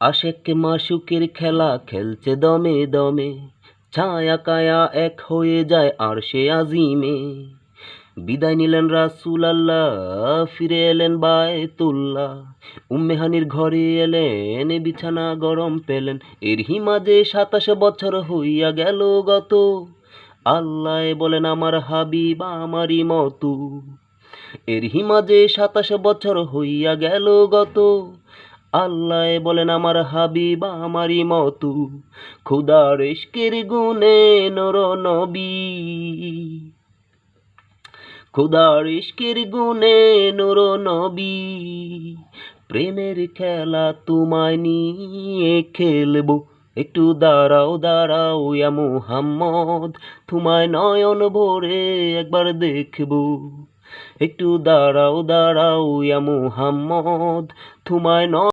আশেক মাশুকের খেলা খেলছে দমে দমে, ছায়া কায়া এক হয়ে যায় আরশে আজিমে। বিদায় নিলেন রাসূল আল্লাহ, ফিরে এলেন বায়তুল্লাহ। উম্মেহানির ঘরে এলেন, বিছানা গরম পেলেন। এরই মাঝে ২৭ বছর হইয়া গেল গত, আল্লাহ বলেন আমার হাবিব আমারই মতো। এরই মাঝে ২৭ বছর হইয়া গেল গত, আল্লাহ বলেন আমার হাবিব আমারই মতো। খোদার ইশকের গুণে নর নবী, খোদার ইশকের গুণে নর নবী। প্রেমের খেলা তোমায় নিয়ে খেলবো, একটু দাঁড়াও দাঁড়াও ইয়া মুহাম্মদ, তোমায় নয়ন ভরে একবার দেখবো। একটু দাঁড়াও দাঁড়াও ইয়া মুহাম্মদ, তোমায়